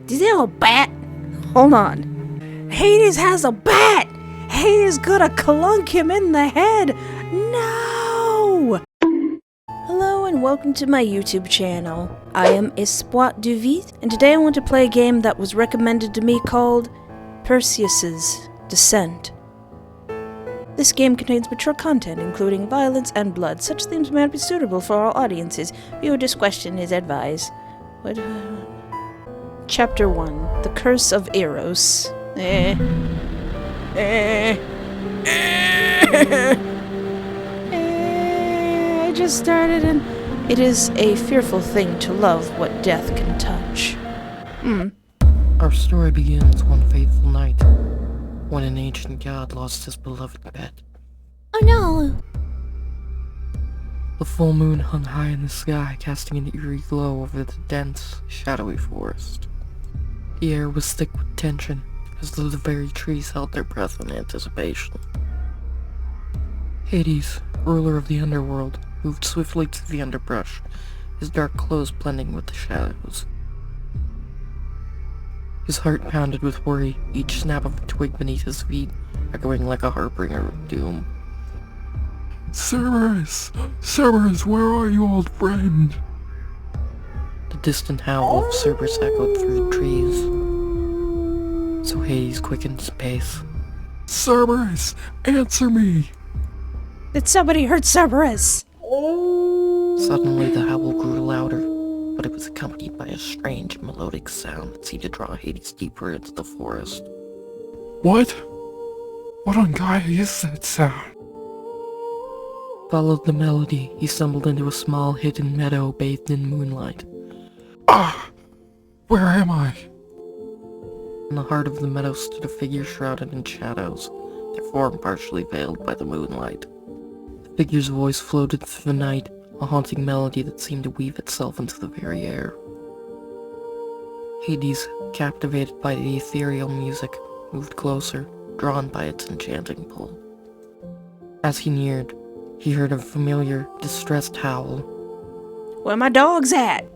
Is there a bat? Hold on. Hades has a bat! Hades gonna clunk him in the head! No! Hello and welcome to my YouTube channel. I am Espoir du Vite, and today I want to play a game that was recommended to me called Perseus Descent. This game contains mature content, including violence and blood. Such themes may not be suitable for all audiences. Viewer discretion is advised. Chapter 1. The Curse of Eros. I just started and it is a fearful thing to love what death can touch. Our story begins one fateful night, when an ancient god lost his beloved pet. Oh no! The full moon hung high in the sky, casting an eerie glow over the dense, shadowy forest. The air was thick with tension, as though the very trees held their breath in anticipation. Hades, ruler of the Underworld, moved swiftly through the underbrush, his dark clothes blending with the shadows. His heart pounded with worry, each snap of a twig beneath his feet echoing like a harbinger of doom. Cerberus! Cerberus, where are you, old friend? The distant howl of Cerberus echoed through the trees, so Hades quickened his pace. Cerberus, answer me! Did somebody hurt Cerberus? Suddenly the howl grew louder, but it was accompanied by a strange melodic sound that seemed to draw Hades deeper into the forest. What? What on Gaia is that sound? Followed the melody, he stumbled into a small hidden meadow bathed in moonlight. Ah! Where am I? In the heart of the meadow stood a figure shrouded in shadows, their form partially veiled by the moonlight. The figure's voice floated through the night, a haunting melody that seemed to weave itself into the very air. Hades, captivated by the ethereal music, moved closer, drawn by its enchanting pull. As he neared, he heard a familiar, distressed howl. Where my dogs at?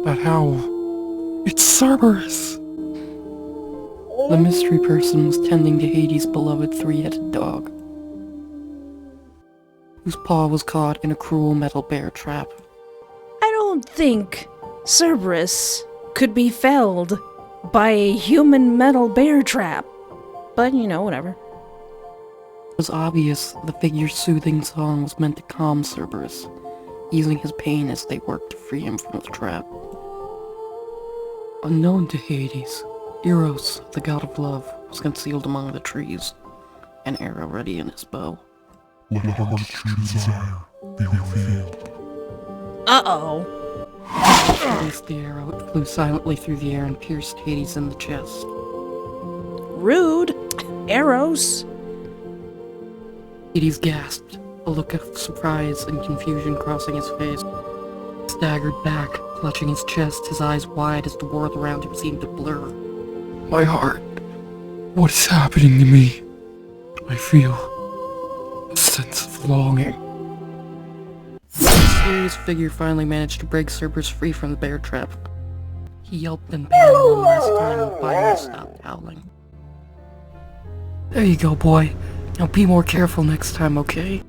That howl. It's Cerberus! The mystery person was tending to Hades' beloved three-headed dog, whose paw was caught in a cruel metal bear trap. I don't think Cerberus could be felled by a human metal bear trap. But, you know, whatever. It was obvious the figure's soothing song was meant to calm Cerberus, easing his pain as they worked to free him from the trap. Unknown to Hades, Eros, the god of love, was concealed among the trees, an arrow ready in his bow. What heart's true desire, they revealed. Uh-oh. He released the arrow, it flew silently through the air and pierced Hades in the chest. Rude. Eros. Hades gasped, a look of surprise and confusion crossing his face. He staggered back, clutching his chest, his eyes wide as the world around him seemed to blur. My heart. What is happening to me? I feel a sense of longing. The mysterious figure finally managed to break Cerberus free from the bear trap. He yelped and bellowed one last time and finally stopped howling. There you go, boy. Now be more careful next time, okay?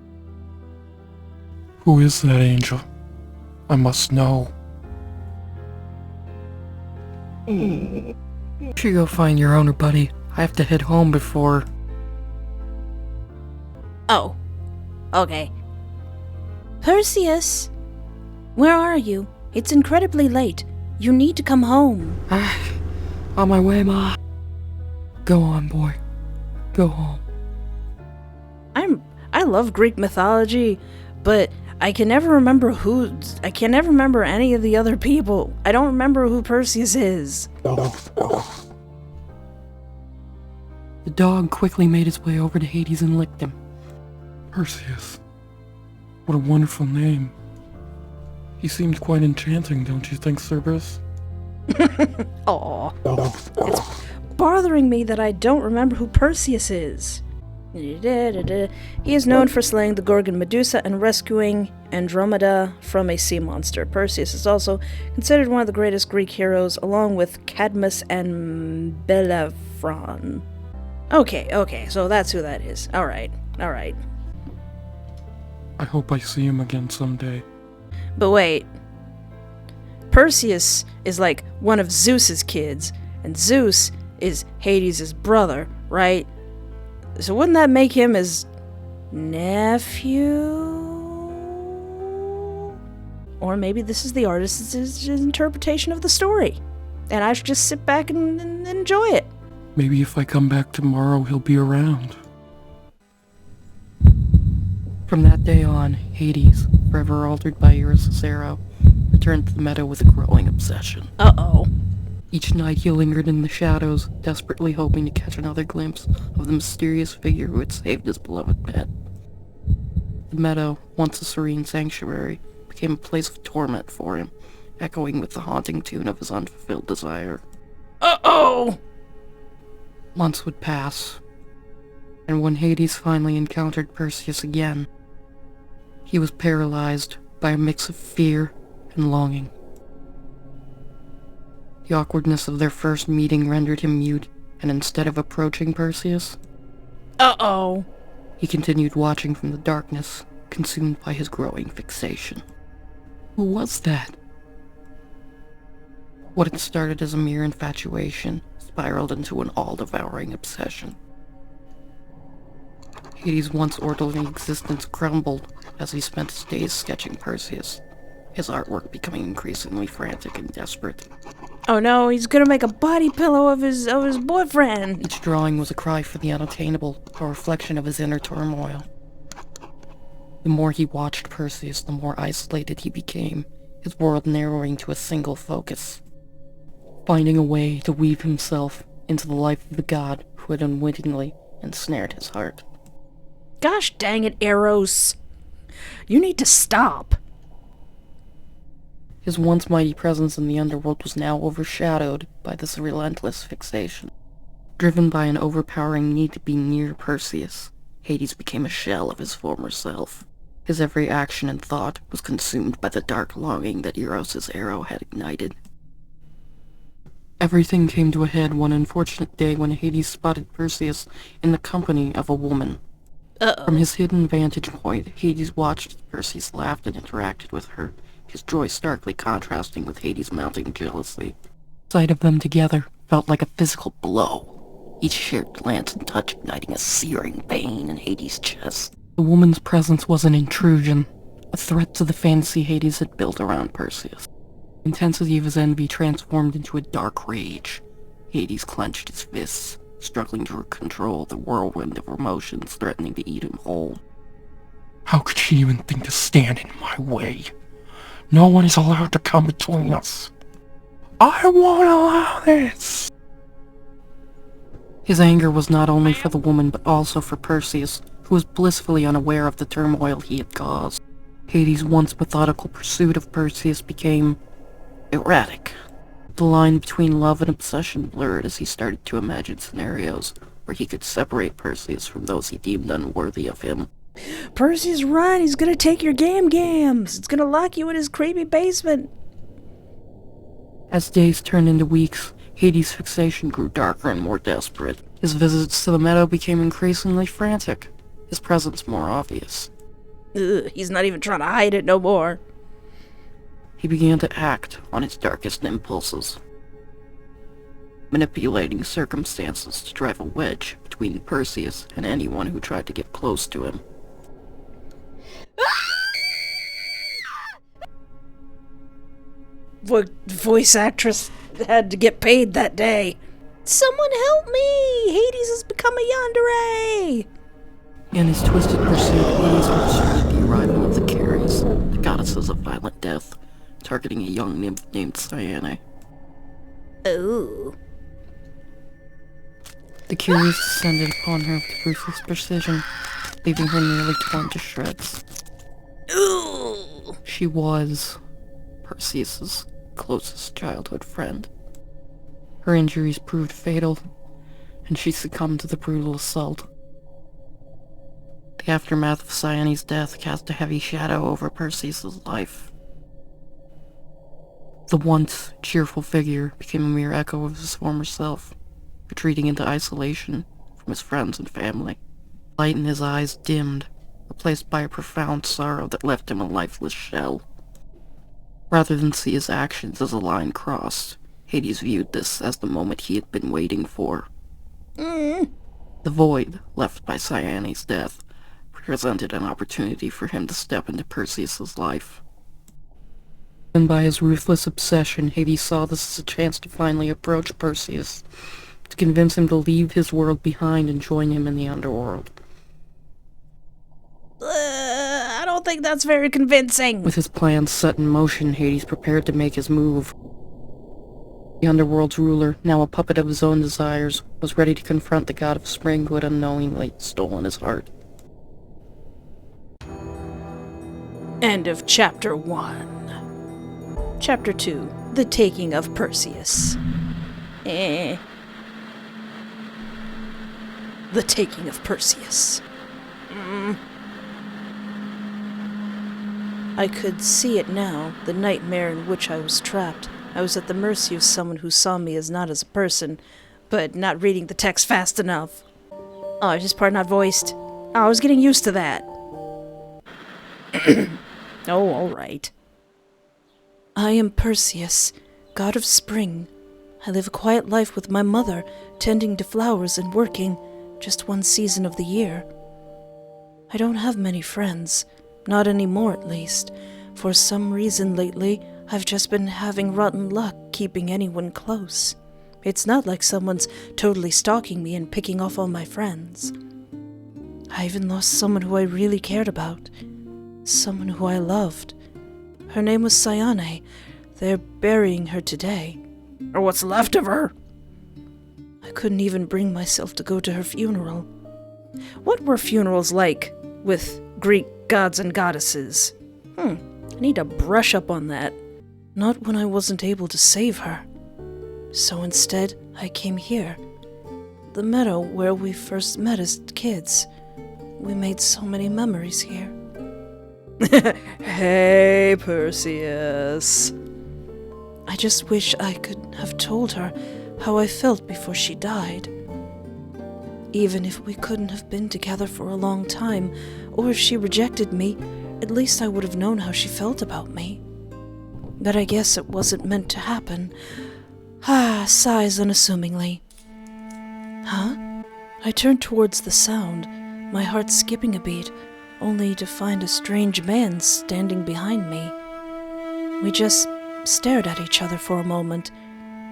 Who is that angel? I must know. You should go find your owner, buddy. I have to head home before... Oh. Okay. Perseus! Where are you? It's incredibly late. You need to come home. On my way, Ma. Go on, boy. Go home. I love Greek mythology, but I can never remember any of the other people. I don't remember who Perseus is. The dog quickly made his way over to Hades and licked him. Perseus. What a wonderful name. He seemed quite enchanting, don't you think, Cerberus? Aw. It's bothering me that I don't remember who Perseus is. He is known for slaying the Gorgon Medusa and rescuing Andromeda from a sea monster. Perseus is also considered one of the greatest Greek heroes, along with Cadmus and Bellerophon. Okay, so that's who that is. Alright. I hope I see him again someday. But wait. Perseus is like one of Zeus's kids, and Zeus is Hades' brother, right? So wouldn't that make him his nephew? Or maybe this is the artist's interpretation of the story, and I should just sit back and enjoy it. Maybe if I come back tomorrow, he'll be around. From that day on, Hades, forever altered by Eros' arrow, returned to the meadow with a growing obsession. Uh-oh. Each night he lingered in the shadows, desperately hoping to catch another glimpse of the mysterious figure who had saved his beloved pet. The meadow, once a serene sanctuary, became a place of torment for him, echoing with the haunting tune of his unfulfilled desire. Uh-oh! Months would pass, and when Hades finally encountered Perseus again, he was paralyzed by a mix of fear and longing. The awkwardness of their first meeting rendered him mute, and instead of approaching Perseus, uh-oh, he continued watching from the darkness, consumed by his growing fixation. Who was that? What had started as a mere infatuation spiraled into an all-devouring obsession. Hades' once orderly existence crumbled as he spent his days sketching Perseus, his artwork becoming increasingly frantic and desperate. Oh no, he's gonna make a body pillow of his boyfriend. Each drawing was a cry for the unattainable, a reflection of his inner turmoil. The more he watched Perseus, the more isolated he became, his world narrowing to a single focus. Finding a way to weave himself into the life of the god who had unwittingly ensnared his heart. Gosh dang it, Eros. You need to stop. His once mighty presence in the underworld was now overshadowed by this relentless fixation. Driven by an overpowering need to be near Perseus, Hades became a shell of his former self. His every action and thought was consumed by the dark longing that Eros' arrow had ignited. Everything came to a head one unfortunate day when Hades spotted Perseus in the company of a woman. Uh-oh. From his hidden vantage point, Hades watched as Perseus laughed and interacted with her, his joy starkly contrasting with Hades' mounting jealousy. Sight of them together felt like a physical blow, each shared glance and touch igniting a searing pain in Hades' chest. The woman's presence was an intrusion, a threat to the fantasy Hades had built around Perseus. The intensity of his envy transformed into a dark rage. Hades clenched his fists, struggling to control the whirlwind of emotions threatening to eat him whole. How could she even think to stand in my way? No one is allowed to come between us. I won't allow this. His anger was not only for the woman but also for Perseus, who was blissfully unaware of the turmoil he had caused. Hades' once methodical pursuit of Perseus became erratic. The line between love and obsession blurred as he started to imagine scenarios where he could separate Perseus from those he deemed unworthy of him. Perseus, run! He's gonna take your gams! It's gonna lock you in his creepy basement! As days turned into weeks, Hades' fixation grew darker and more desperate. His visits to the meadow became increasingly frantic, his presence more obvious. Ugh, he's not even trying to hide it no more. He began to act on his darkest impulses, manipulating circumstances to drive a wedge between Perseus and anyone who tried to get close to him. Voice actress had to get paid that day. Someone help me! Hades has become a yandere! In his twisted pursuit, Hades orchestrated the arrival of the Keres, the goddesses of violent death, targeting a young nymph named Cyane. Oh. The Keres descended upon her with ruthless precision, leaving her nearly torn to shreds. Ooh. She was Perseus' closest childhood friend. Her injuries proved fatal, and she succumbed to the brutal assault. The aftermath of Cyane's death cast a heavy shadow over Perseus' life. The once cheerful figure became a mere echo of his former self, retreating into isolation from his friends and family. Light in his eyes dimmed, replaced by a profound sorrow that left him a lifeless shell. Rather than see his actions as a line crossed, Hades viewed this as the moment he had been waiting for. The void left by Cyane's death presented an opportunity for him to step into Perseus' life. And by his ruthless obsession, Hades saw this as a chance to finally approach Perseus, to convince him to leave his world behind and join him in the Underworld. I don't think that's very convincing. With his plans set in motion, Hades prepared to make his move. The Underworld's ruler, now a puppet of his own desires, was ready to confront the god of spring who had unknowingly stolen his heart. End of Chapter 1. Chapter 2. The Taking of Perseus. The Taking of Perseus. I could see it now, the nightmare in which I was trapped. I was at the mercy of someone who saw me as not as a person, but not reading the text fast enough. Oh, is this part not voiced? Oh, I was getting used to that. Oh, alright. I am Perseus, god of spring. I live a quiet life with my mother, tending to flowers and working, just one season of the year. I don't have many friends, not anymore at least. For some reason lately, I've just been having rotten luck keeping anyone close. It's not like someone's totally stalking me and picking off all my friends. I even lost someone who I really cared about. Someone who I loved. Her name was Cyane. They're burying her today. Or what's left of her. I couldn't even bring myself to go to her funeral. What were funerals like with Greek gods and goddesses? I need to brush up on that. Not when I wasn't able to save her. So instead, I came here. The meadow where we first met as kids. We made so many memories here. Hey, Perseus. I just wish I could have told her how I felt before she died. Even if we couldn't have been together for a long time, or if she rejected me, at least I would have known how she felt about me. But I guess it wasn't meant to happen. Sighs unassumingly. Huh? I turned towards the sound, my heart skipping a beat, only to find a strange man standing behind me. We just stared at each other for a moment,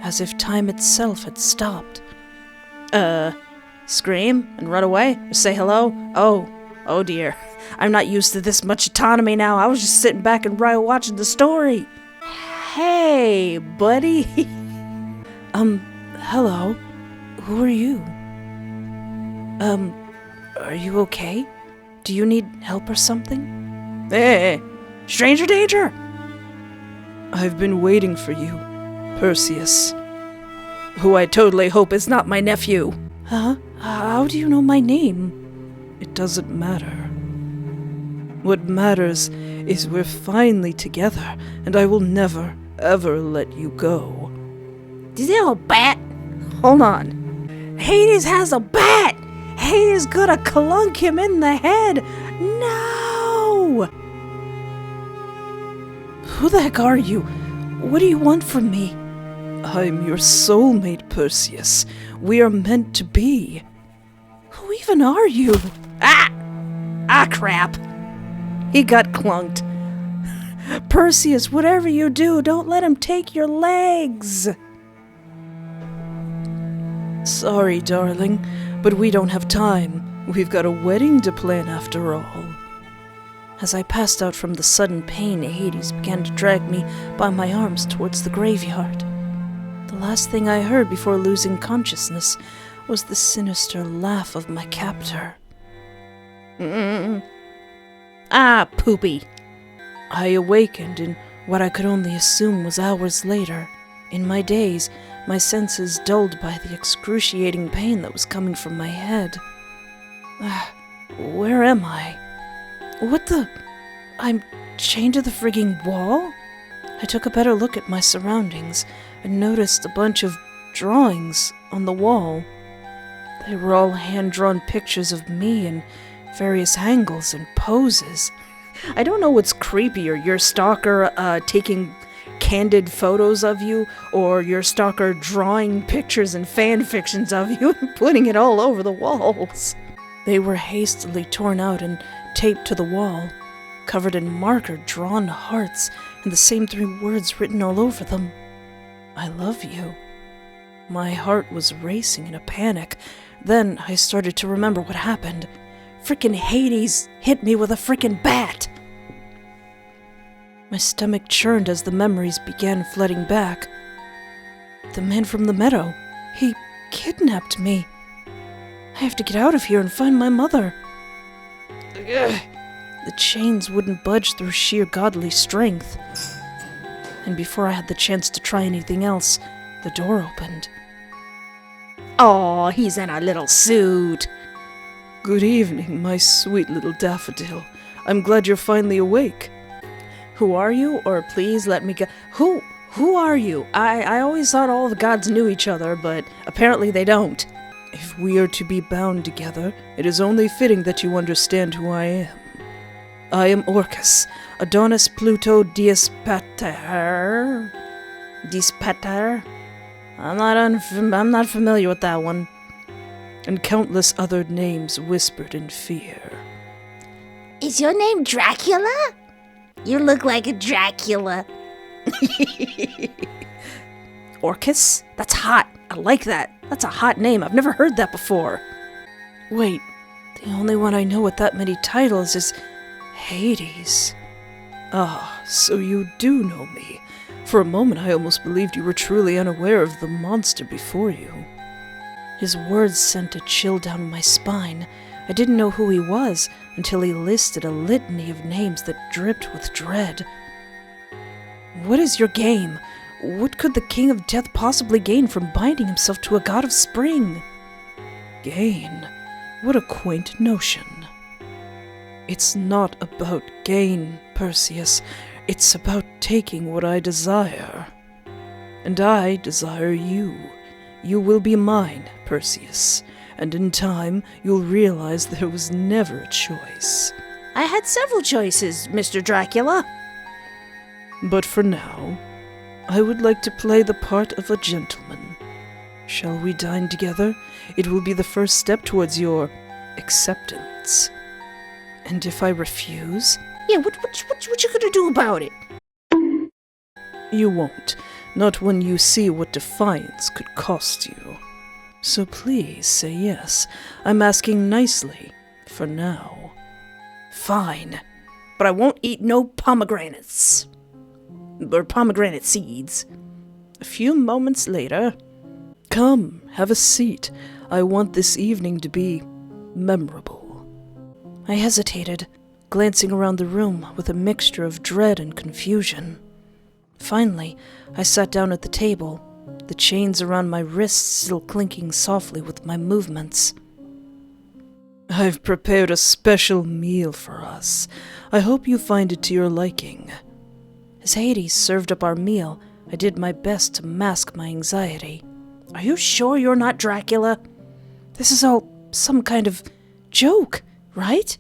as if time itself had stopped. Scream and run away? Or say hello? Oh dear. I'm not used to this much autonomy now. I was just sitting back and watching the story. Hey, buddy. Hello. Who are you? Are you okay? Do you need help or something? Hey, stranger danger! I've been waiting for you, Perseus. Who I totally hope is not my nephew. Huh? How do you know my name? It doesn't matter. What matters is we're finally together, and I will never, ever let you go. Is that a bat? Hold on. Hades has a bat! Hades gonna clunk him in the head! No! Who the heck are you? What do you want from me? I'm your soulmate, Perseus. We are meant to be. Who even are you? Crap. He got clunked. Perseus, whatever you do, don't let him take your legs. Sorry, darling, but we don't have time. We've got a wedding to plan after all. As I passed out from the sudden pain, Hades began to drag me by my arms towards the graveyard. The last thing I heard before losing consciousness was the sinister laugh of my captor. Poopy. I awakened in what I could only assume was hours later. In my daze, my senses dulled by the excruciating pain that was coming from my head. Where am I? What the? I'm chained to the frigging wall? I took a better look at my surroundings and noticed a bunch of drawings on the wall. They were all hand-drawn pictures of me in various angles and poses. I don't know what's creepier, your stalker taking candid photos of you, or your stalker drawing pictures and fan fictions of you and putting it all over the walls. They were hastily torn out and taped to the wall, covered in marker-drawn hearts and the same 3 words written all over them. I love you. My heart was racing in a panic. Then I started to remember what happened. Frickin' Hades hit me with a frickin' bat! My stomach churned as the memories began flooding back. The man from the meadow, he kidnapped me. I have to get out of here and find my mother. Ugh. The chains wouldn't budge through sheer godly strength. And before I had the chance to try anything else, the door opened. Aw, he's in a little suit. Good evening, my sweet little daffodil. I'm glad you're finally awake. Who are you? Or please let me go. Who are you? I always thought all the gods knew each other, but apparently they don't. If we are to be bound together, it is only fitting that you understand who I am. I am Orcus, Adonis Pluto Diaspater. Dispater? I'm not familiar with that one. And countless other names whispered in fear. Is your name Dracula? You look like a Dracula. Orcus? That's hot. I like that. That's a hot name. I've never heard that before. Wait, the only one I know with that many titles is Hades. Ah, so you do know me. For a moment I almost believed you were truly unaware of the monster before you. His words sent a chill down my spine. I didn't know who he was until he listed a litany of names that dripped with dread. What is your game? What could the King of Death possibly gain from binding himself to a god of spring? Gain? What a quaint notion. It's not about gain, Perseus. It's about taking what I desire. And I desire you. You will be mine, Perseus. And in time, you'll realize there was never a choice. I had several choices, Mr. Dracula. But for now, I would like to play the part of a gentleman. Shall we dine together? It will be the first step towards your acceptance. And if I refuse? Yeah, what you gonna do about it? You won't. Not when you see what defiance could cost you. So please say yes. I'm asking nicely, for now. Fine. But I won't eat no pomegranates. Or pomegranate seeds. A few moments later. Come, have a seat. I want this evening to be memorable. I hesitated, glancing around the room with a mixture of dread and confusion. Finally, I sat down at the table, the chains around my wrists still clinking softly with my movements. I've prepared a special meal for us. I hope you find it to your liking. As Hades served up our meal, I did my best to mask my anxiety. Are you sure you're not Dracula? This is all some kind of joke, right?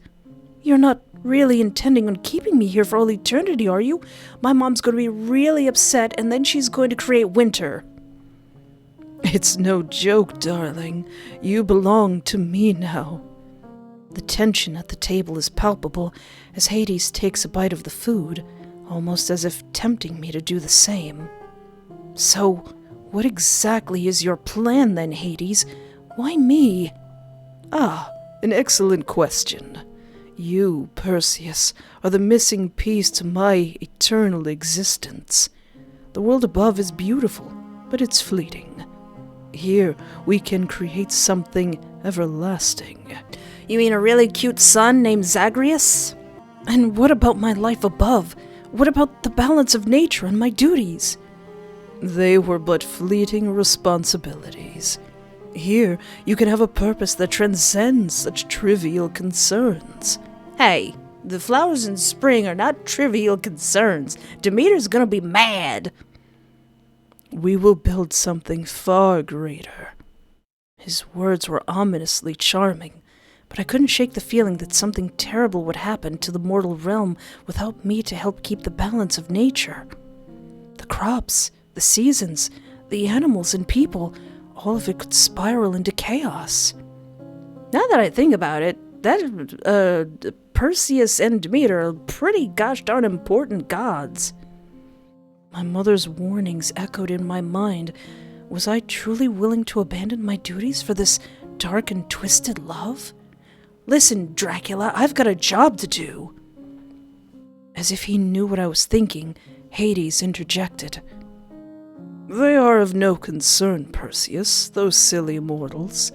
You're not really intending on keeping me here for all eternity, are you? My mom's going to be really upset, and then she's going to create winter. It's no joke, darling. You belong to me now. The tension at the table is palpable as Hades takes a bite of the food, almost as if tempting me to do the same. So, what exactly is your plan then, Hades? Why me? Ah, an excellent question. You, Perseus, are the missing piece to my eternal existence. The world above is beautiful, but it's fleeting. Here, we can create something everlasting. You mean a really cute son named Zagreus? And what about my life above? What about the balance of nature and my duties? They were but fleeting responsibilities. Here, you can have a purpose that transcends such trivial concerns. Hey, the flowers in spring are not trivial concerns. Demeter's gonna be mad. We will build something far greater. His words were ominously charming, but I couldn't shake the feeling that something terrible would happen to the mortal realm without me to help keep the balance of nature. The crops, the seasons, the animals and people, all of it could spiral into chaos. Now that I think about it, Perseus and Demeter are pretty gosh darn important gods. My mother's warnings echoed in my mind. Was I truly willing to abandon my duties for this dark and twisted love? Listen, Dracula, I've got a job to do. As if he knew what I was thinking, Hades interjected. They are of no concern, Perseus, those silly mortals.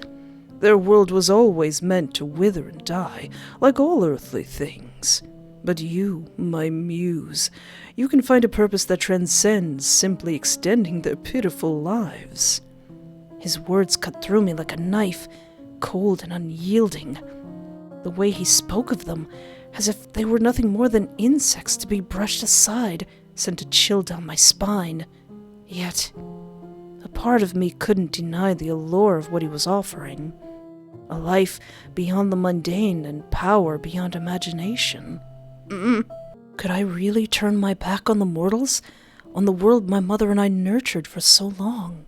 Their world was always meant to wither and die, like all earthly things. But you, my muse, you can find a purpose that transcends simply extending their pitiful lives. His words cut through me like a knife, cold and unyielding. The way he spoke of them, as if they were nothing more than insects to be brushed aside, sent a chill down my spine. Yet, a part of me couldn't deny the allure of what he was offering. A life beyond the mundane and power beyond imagination. Could I really turn my back on the mortals? On the world my mother and I nurtured for so long?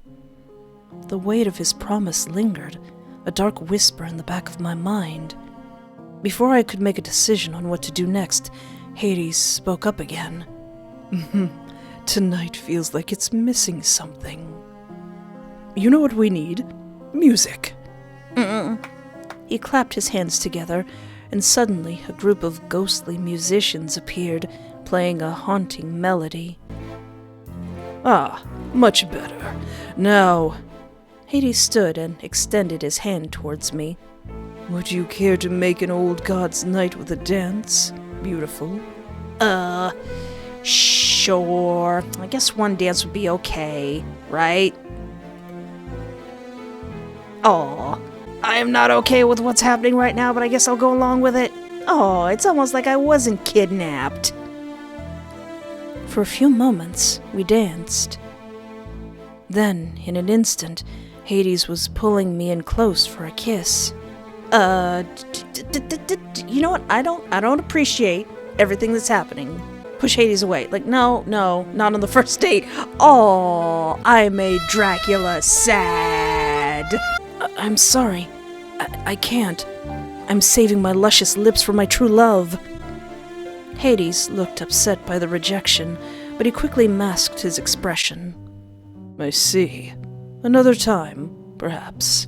The weight of his promise lingered, a dark whisper in the back of my mind. Before I could make a decision on what to do next, Hades spoke up again. Tonight feels like it's missing something. You know what we need? Music. He clapped his hands together, and suddenly a group of ghostly musicians appeared, playing a haunting melody. Ah, much better. Now... Hades stood and extended his hand towards me. Would you care to make an old god's night with a dance? Beautiful. Sure. I guess one dance would be okay, right? Aw. I am not okay with what's happening right now, but I guess I'll go along with it. Oh, it's almost like I wasn't kidnapped. For a few moments, we danced. Then, in an instant, Hades was pulling me in close for a kiss. You know what? I don't appreciate everything that's happening. Push Hades away. Like, no, not on the first date. Oh, I made Dracula sad. I'm sorry. I can't. I'm saving my luscious lips for my true love. Hades looked upset by the rejection, but he quickly masked his expression. I see. Another time, perhaps.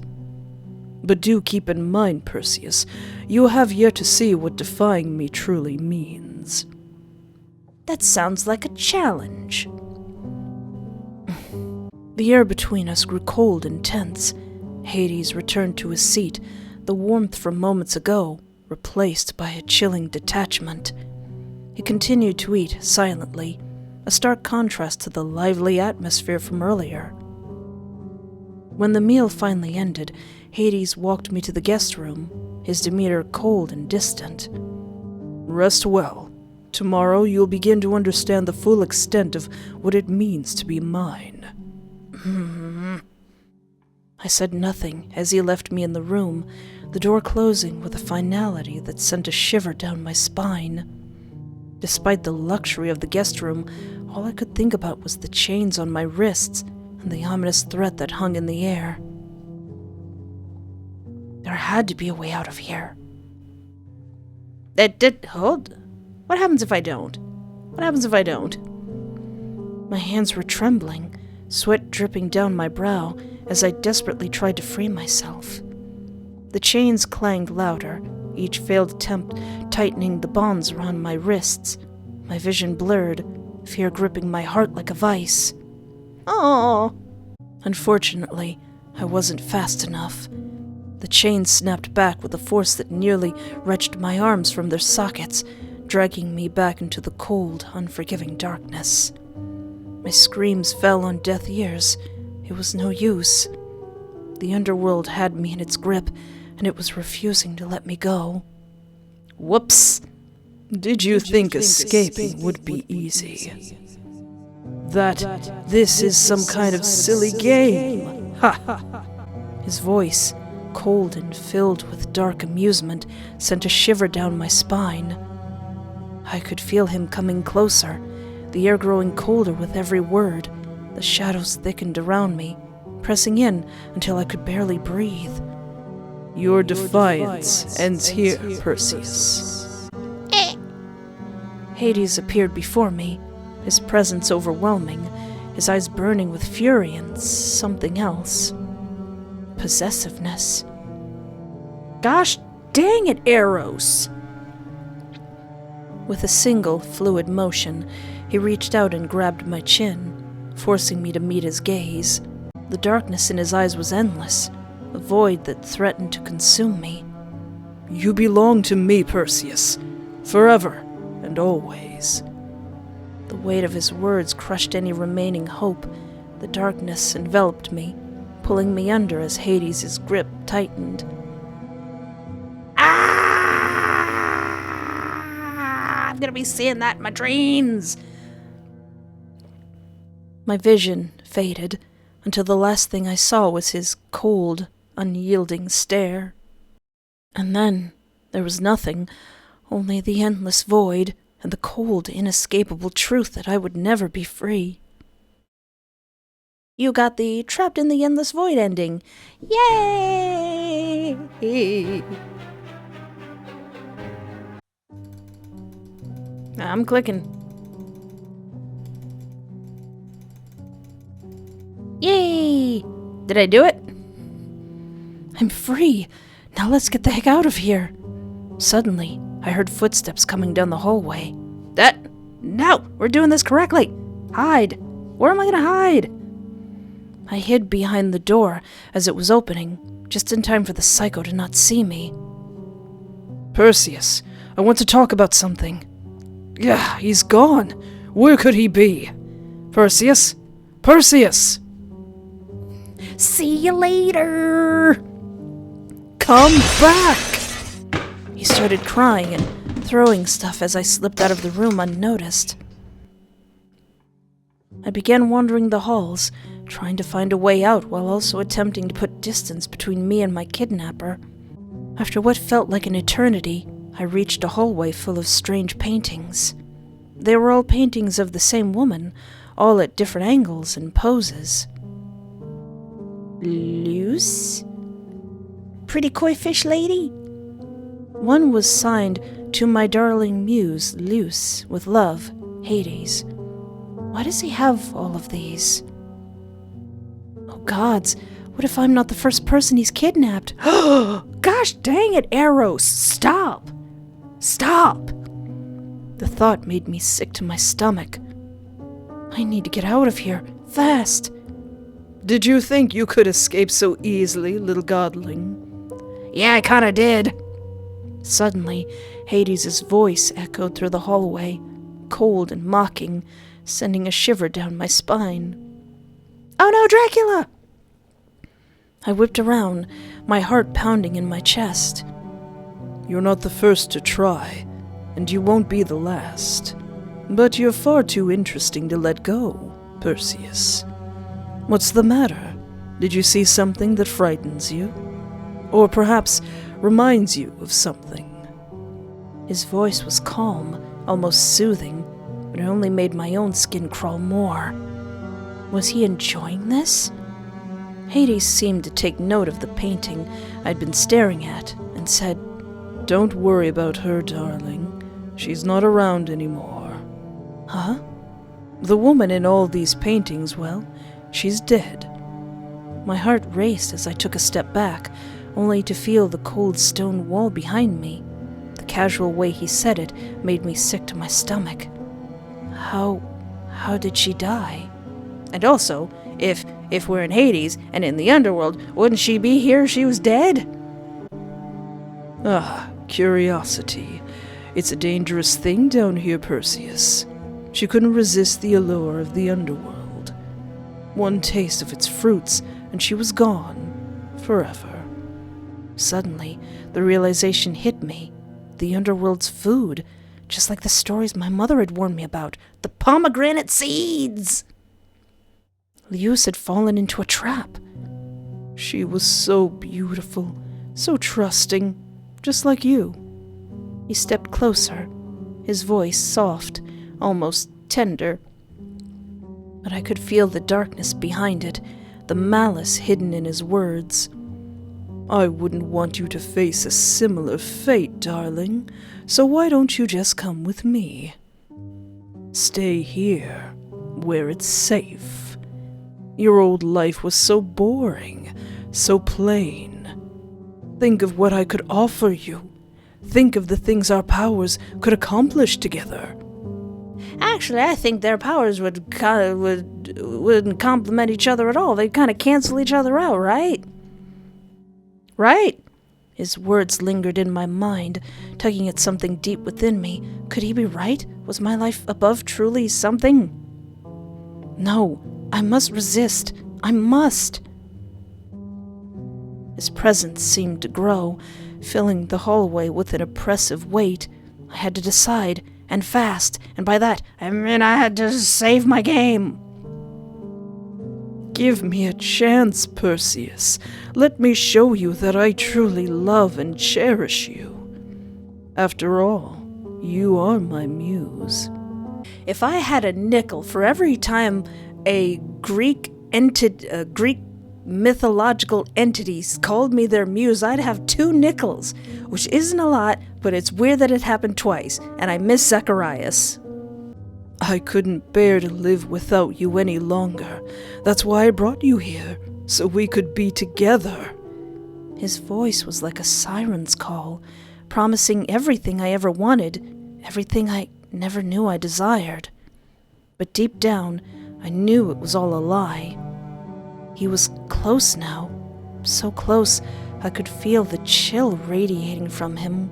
But do keep in mind, Perseus, you have yet to see what defying me truly means. That sounds like a challenge. The air between us grew cold and tense. Hades returned to his seat, the warmth from moments ago replaced by a chilling detachment. He continued to eat silently, a stark contrast to the lively atmosphere from earlier. When the meal finally ended, Hades walked me to the guest room, his demeanor cold and distant. Rest well. Tomorrow you'll begin to understand the full extent of what it means to be mine. I said nothing as he left me in the room, the door closing with a finality that sent a shiver down my spine. Despite the luxury of the guest room, all I could think about was the chains on my wrists and the ominous threat that hung in the air. There had to be a way out of here. Hold. What happens if I don't? What happens if I don't? My hands were trembling, sweat dripping down my brow as I desperately tried to free myself. The chains clanged louder, each failed attempt tightening the bonds around my wrists. My vision blurred, fear gripping my heart like a vice. Oh! Unfortunately, I wasn't fast enough. The chains snapped back with a force that nearly wrenched my arms from their sockets, dragging me back into the cold, unforgiving darkness. My screams fell on deaf ears. It was no use. The Underworld had me in its grip, and it was refusing to let me go. Whoops! Did you think escaping would be easy? That this is some kind of silly game? Ha ha! His voice, cold and filled with dark amusement, sent a shiver down my spine. I could feel him coming closer, the air growing colder with every word. The shadows thickened around me, pressing in until I could barely breathe. Your defiance ends here, Perseus. Hades appeared before me, his presence overwhelming, his eyes burning with fury and something else. Possessiveness. Gosh dang it, Eros! With a single, fluid motion, he reached out and grabbed my chin, forcing me to meet his gaze. The darkness in his eyes was endless, a void that threatened to consume me. You belong to me, Perseus, forever and always. The weight of his words crushed any remaining hope. The darkness enveloped me, pulling me under as Hades' grip tightened. I'm gonna be seeing that in my dreams! My vision faded until the last thing I saw was his cold, unyielding stare. And then there was nothing, only the endless void and the cold, inescapable truth that I would never be free. You got the trapped in the endless void ending. Yay! I'm clicking. Yay! Did I do it? I'm free. Now let's get the heck out of here. Suddenly, I heard footsteps coming down the hallway. No! We're doing this correctly! Hide! Where am I gonna hide? I hid behind the door as it was opening, just in time for the psycho to not see me. Perseus, I want to talk about something. Yeah, he's gone. Where could he be? Perseus? Perseus! See you later! Come back! He started crying and throwing stuff as I slipped out of the room unnoticed. I began wandering the halls, trying to find a way out while also attempting to put distance between me and my kidnapper. After what felt like an eternity, I reached a hallway full of strange paintings. They were all paintings of the same woman, all at different angles and poses. Luce? Pretty koi fish lady? One was signed, "To my darling muse, Luce, with love, Hades." Why does he have all of these? Oh gods, what if I'm not the first person he's kidnapped? Gosh dang it, Eros! Stop! Stop! The thought made me sick to my stomach. I need to get out of here, fast. Did you think you could escape so easily, little godling? Yeah, I kinda did. Suddenly, Hades' voice echoed through the hallway, cold and mocking, sending a shiver down my spine. Oh no, Dracula! I whipped around, my heart pounding in my chest. You're not the first to try, and you won't be the last. But you're far too interesting to let go, Perseus. What's the matter? Did you see something that frightens you? Or perhaps reminds you of something? His voice was calm, almost soothing, but it only made my own skin crawl more. Was he enjoying this? Hades seemed to take note of the painting I'd been staring at and said, "Don't worry about her, darling. She's not around anymore." Huh? The woman in all these paintings, well, she's dead. My heart raced as I took a step back, only to feel the cold stone wall behind me. The casual way he said it made me sick to my stomach. How did she die? And also, if we're in Hades and in the Underworld, wouldn't she be here if she was dead? Ah, curiosity. It's a dangerous thing down here, Perseus. She couldn't resist the allure of the Underworld. One taste of its fruits, and she was gone. forever. Suddenly, the realization hit me. The Underworld's food, just like the stories my mother had warned me about. The pomegranate seeds! Luz had fallen into a trap. She was so beautiful, so trusting, just like you. He stepped closer, his voice soft, almost tender. But I could feel the darkness behind it, the malice hidden in his words. I wouldn't want you to face a similar fate, darling, so why don't you just come with me? Stay here, where it's safe. Your old life was so boring, so plain. Think of what I could offer you. Think of the things our powers could accomplish together. Actually, I think their powers wouldn't complement each other at all. They'd kind of cancel each other out, right? Right? His words lingered in my mind, tugging at something deep within me. Could he be right? Was my life above truly something? No, I must resist. I must. His presence seemed to grow, filling the hallway with an oppressive weight. I had to decide, and fast, and by that, I mean I had to save my game. Give me a chance, Perseus. Let me show you that I truly love and cherish you. After all, you are my muse. If I had a nickel for every time a Greek mythological entities called me their muse, I'd have 2 nickels, which isn't a lot, but it's weird that it happened twice, and I miss Zacharias. I couldn't bear to live without you any longer. That's why I brought you here, so we could be together. His voice was like a siren's call, promising everything I ever wanted, everything I never knew I desired. But deep down, I knew it was all a lie. He was close now, so close I could feel the chill radiating from him.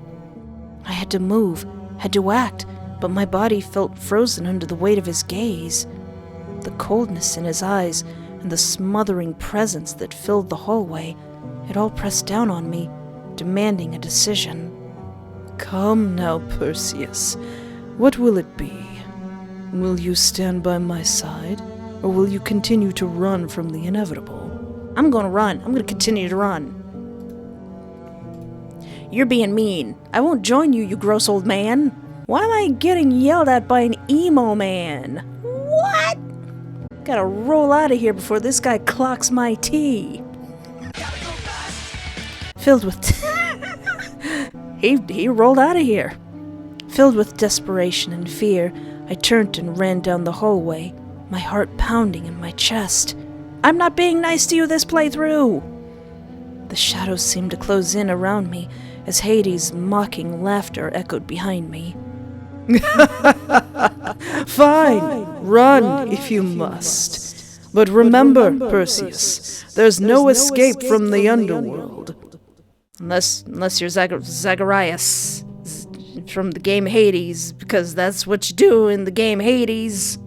I had to move, had to act, but my body felt frozen under the weight of his gaze. The coldness in his eyes and the smothering presence that filled the hallway, it all pressed down on me, demanding a decision. Come now, Perseus. What will it be? Will you stand by my side, or will you continue to run from the inevitable? I'm gonna run. I'm gonna continue to run. You're being mean. I won't join you, you gross old man. Why am I getting yelled at by an emo man? What? Gotta roll out of here before this guy clocks my tea. Filled with... he rolled out of here. Filled with desperation and fear, I turned and ran down the hallway, my heart pounding in my chest. I'm not being nice to you this playthrough! The shadows seemed to close in around me as Hades' mocking laughter echoed behind me. Fine, run if you must. But remember, Perseus, there's no escape from the Underworld. Unless you're Zacharias from the game Hades, because that's what you do in the game Hades.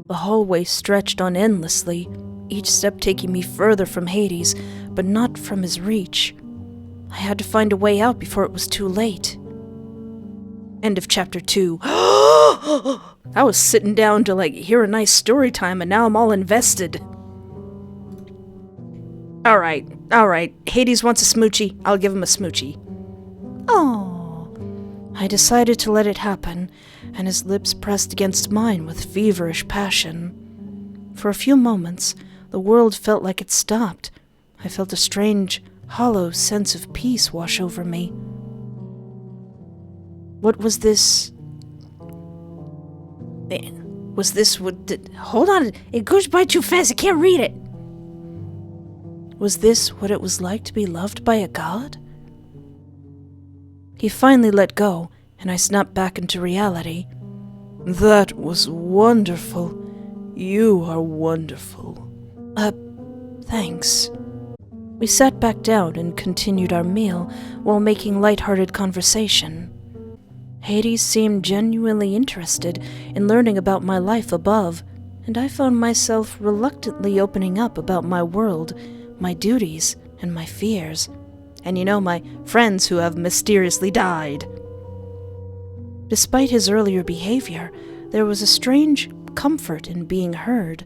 The hallway stretched on endlessly, each step taking me further from Hades, but not from his reach. I had to find a way out before it was too late. End of chapter 2. I was sitting down to hear a nice story time, and now I'm all invested. Alright. Hades wants a smoochie. I'll give him a smoochie. Oh. I decided to let it happen, and his lips pressed against mine with feverish passion. For a few moments, the world felt like it stopped. I felt a strange, hollow sense of peace wash over me. What was this? Was this what did... Hold on, it goes by too fast, I can't read it! Was this what it was like to be loved by a god? He finally let go, and I snapped back into reality. That was wonderful. You are wonderful. Thanks. We sat back down and continued our meal while making light-hearted conversation. Hades seemed genuinely interested in learning about my life above, and I found myself reluctantly opening up about my world, my duties, and my fears. And my friends who have mysteriously died. Despite his earlier behavior, there was a strange comfort in being heard.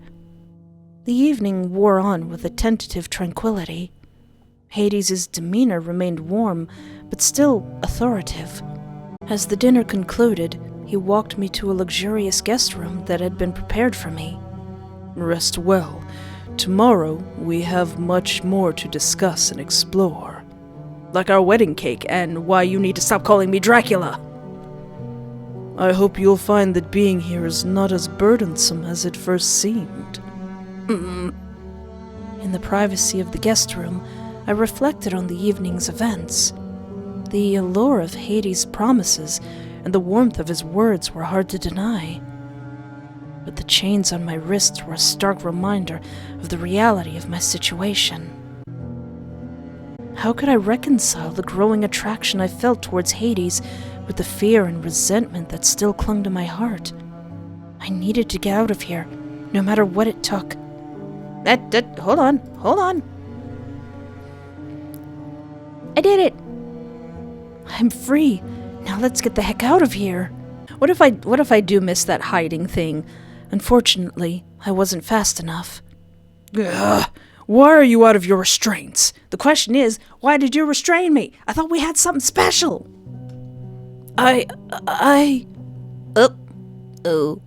The evening wore on with a tentative tranquility. Hades' demeanor remained warm, but still authoritative. As the dinner concluded, he walked me to a luxurious guest room that had been prepared for me. Rest well. Tomorrow we have much more to discuss and explore. Like our wedding cake and why you need to stop calling me Dracula. I hope you'll find that being here is not as burdensome as it first seemed. In the privacy of the guest room, I reflected on the evening's events. The allure of Hades' promises and the warmth of his words were hard to deny. But the chains on my wrists were a stark reminder of the reality of my situation. How could I reconcile the growing attraction I felt towards Hades with the fear and resentment that still clung to my heart? I needed to get out of here, no matter what it took. Hold on. I did it! I'm free. Now let's get the heck out of here. What if I do miss that hiding thing? Unfortunately, I wasn't fast enough. Ugh. Why are you out of your restraints? The question is, why did you restrain me? I thought we had something special. Oh.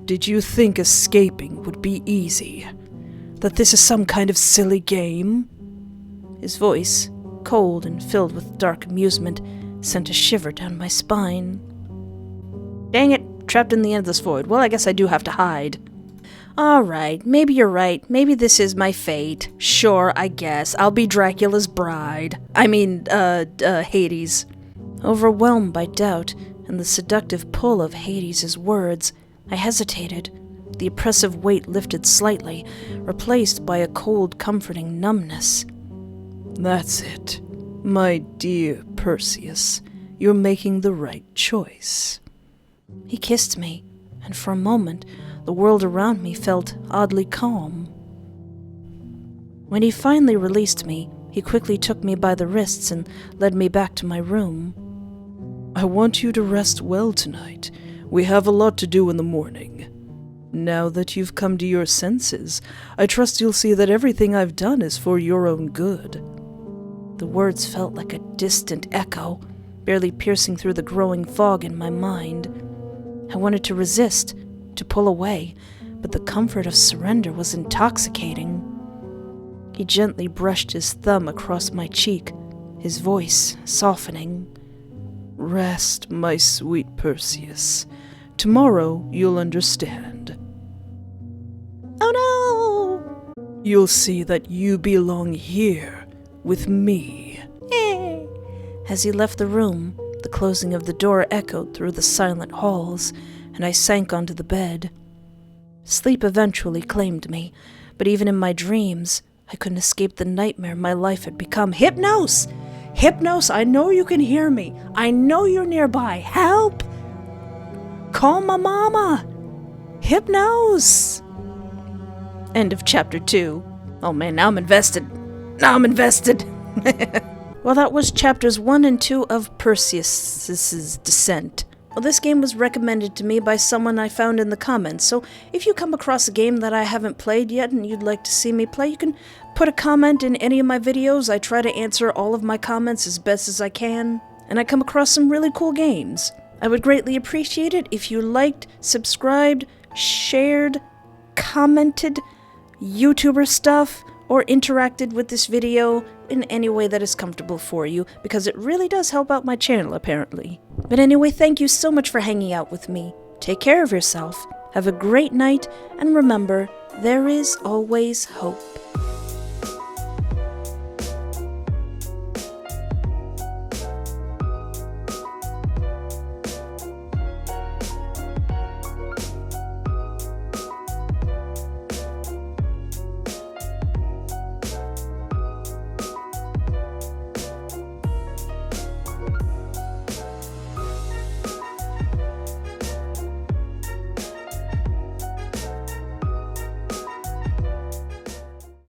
Did you think escaping would be easy? That this is some kind of silly game? His voice, cold and filled with dark amusement, sent a shiver down my spine. Dang it, trapped in the endless void. Well, I guess I do have to hide. Alright, maybe you're right. Maybe this is my fate. Sure, I guess. I'll be Dracula's bride. Hades. Overwhelmed by doubt and the seductive pull of Hades' words, I hesitated. The oppressive weight lifted slightly, replaced by a cold, comforting numbness. That's it. My dear Perseus, you're making the right choice. He kissed me, and for a moment, the world around me felt oddly calm. When he finally released me, he quickly took me by the wrists and led me back to my room. I want you to rest well tonight. We have a lot to do in the morning. Now that you've come to your senses, I trust you'll see that everything I've done is for your own good. The words felt like a distant echo, barely piercing through the growing fog in my mind. I wanted to resist, to pull away, but the comfort of surrender was intoxicating. He gently brushed his thumb across my cheek, his voice softening. Rest, my sweet Perseus. Tomorrow you'll understand. Oh no! You'll see that you belong here with me. As he left the room, the closing of the door echoed through the silent halls, and I sank onto the bed. Sleep eventually claimed me, but even in my dreams, I couldn't escape the nightmare my life had become. Hypnos! Hypnos, I know you can hear me. I know you're nearby. Help! Call my mama! Hypnos! End of chapter 2. Oh man, now I'm invested. Well, that was chapters 1 and 2 of Perseus' Descent. Well, this game was recommended to me by someone I found in the comments, so if you come across a game that I haven't played yet and you'd like to see me play, you can put a comment in any of my videos. I try to answer all of my comments as best as I can, and I come across some really cool games. I would greatly appreciate it if you liked, subscribed, shared, commented, YouTuber stuff, or interacted with this video in any way that is comfortable for you, because it really does help out my channel, apparently. But anyway, thank you so much for hanging out with me. Take care of yourself, have a great night, and remember, there is always hope.